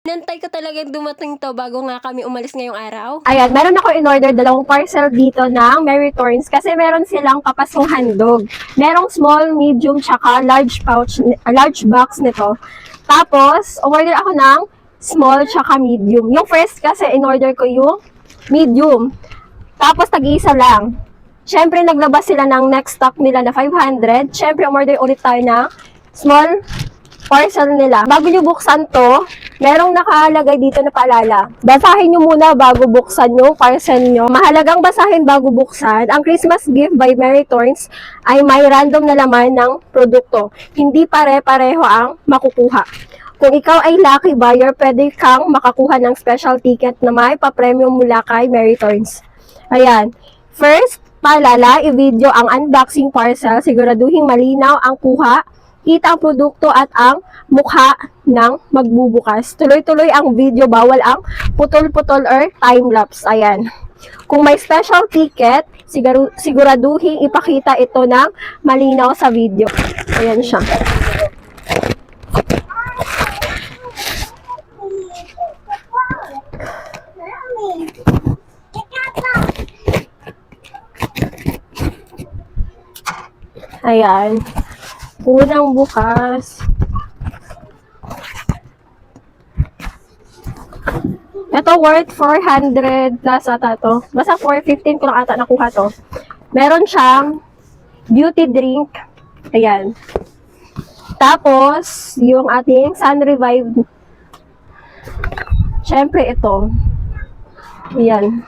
Nantay ko talagang dumating to bago nga kami umalis ngayong araw. Ayan, meron ako in-order dalawang parcel dito ng Mary Thorns kasi meron silang kapasong handog. Merong small, medium, tsaka large pouch, large box nito. Tapos, order ako ng small tsaka medium. Yung first kasi in-order ko yung medium. Tapos, tag-iisa lang. Siyempre, naglabas sila ng next stock nila na 500. Siyempre, umorder ulit tayo ng small parcel nila. Bago nyo buksan to, merong nakalagay dito na paalala. Basahin nyo muna bago buksan yung parcel nyo. Mahalagang basahin bago buksan. Ang Christmas gift by Mary Thorns ay may random na laman ng produkto. Hindi pare-pareho ang makukuha. Kung ikaw ay lucky buyer, pwede kang makakuha ng special ticket na may pa-premium mula kay Mary Thorns. Ayan. First, paalala, i-video ang unboxing parcel. Siguraduhin malinaw ang kuha, kita ang produkto at ang mukha ng magbubukas. Tuloy-tuloy ang video, bawal ang putol-putol or time-lapse. Ayan. Kung may special ticket, siguraduhin ipakita ito ng malinaw sa video. Ayan siya. Ayan. Unang bukas. Ito worth 400 plus ata to. Basta 415 ko lang ata nakuha to. Meron siyang beauty drink. Ayan. Tapos, yung ating Sun Revive. Siyempre ito. Ayan.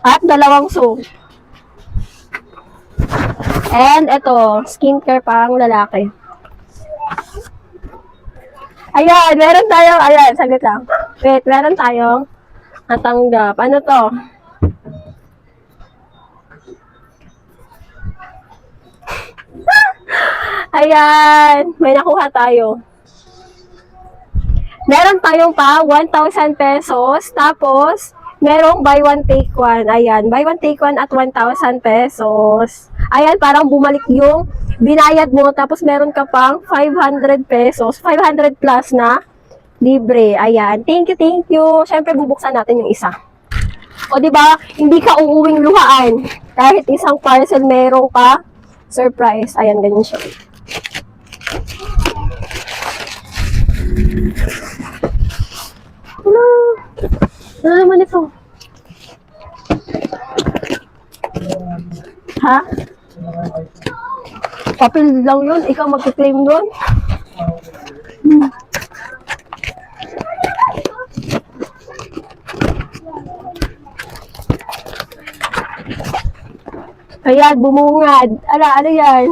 At dalawang soap. And ito, skincare pang lalaki. Ayan, meron tayong, ayan, saglit lang. Wait, meron tayong natanggap. Ano to? Ayan, may nakuha tayo. Meron tayong pa 1,000 pesos. Tapos, merong buy one take one. Ayan, buy one take one at 1,000 pesos. Ayan, parang bumalik yung binayad mo. Tapos, meron ka pang 500 pesos. 500 plus na libre. Ayan, thank you, thank you. Siyempre, bubuksan natin yung isa. O, di ba? Hindi ka uuwing luhaan. Kahit isang parcel, meron ka surprise. Ayan, ganyan siya. Hello. Ano naman ito? Ha? Papel lang yun. Ikaw mag-claim doon. Ayan, bumungad. Ala, ano yan?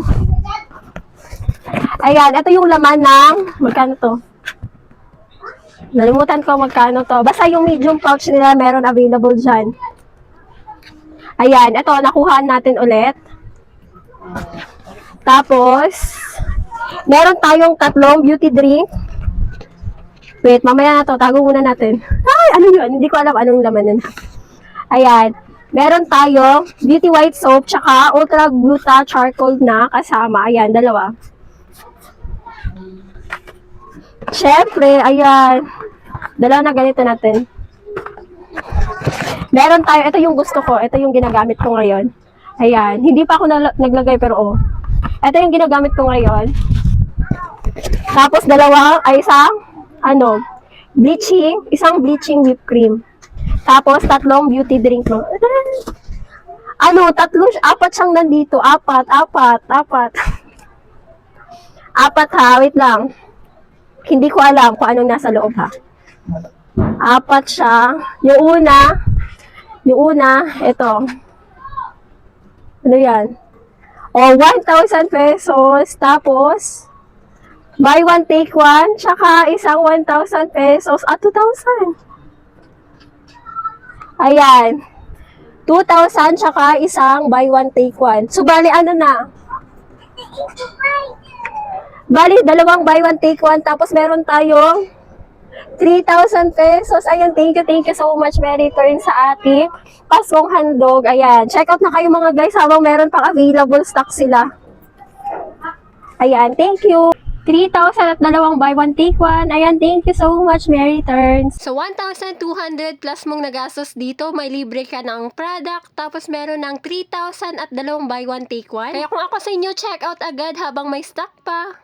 Ayan, ito yung laman ng, magkano to? Nalimutan ko magkano to. Basta yung medium pouch nila meron available dyan. Ayan, ito, nakuhaan natin ulit. Tapos, meron tayong tatlong beauty drink. Wait, mamaya na to. Tago muna natin. Ay, ano yun? Hindi ko alam anong laman nun. Ayan. Meron tayong beauty white soap, tsaka ultra gluta charcoal na kasama. Ayan, dalawa. Siyempre, ayan. Dalawa na ganito natin. Meron tayo, ito yung gusto ko. Ito yung ginagamit ko ngayon. Ayan. Hindi pa ako naglagay pero oh. Ito yung ginagamit ko ngayon. Tapos dalawa ay isang bleaching, isang bleaching whipped cream. Tapos tatlong beauty drink mo. Apat siyang nandito. Apat. Apat ha, wait lang. Hindi ko alam kung anong nasa loob ha. Apat siya. Yung una, ito. Ano yan? O, 1,000 pesos. Tapos, buy one, take one. Tsaka isang 1,000 pesos. 2,000. Ayan. 2,000 tsaka isang buy one, take one. So, bali, ano na? Bali, dalawang buy one, take one. Tapos, meron tayong 3,000 pesos. Ayan, thank you so much, Mary Thorns, sa ating pasong handog. Ayan, check out na kayo mga guys habang meron pang available stock sila. Ayan, thank you. 3,000 at dalawang buy one take one. Ayan, thank you so much, Mary Turns. So, 1,200 plus mong nagastos dito, may libre ka ng product, tapos meron ng 3,000 at dalawang buy one take one. Kaya kung ako sa inyo, check out agad habang may stock pa.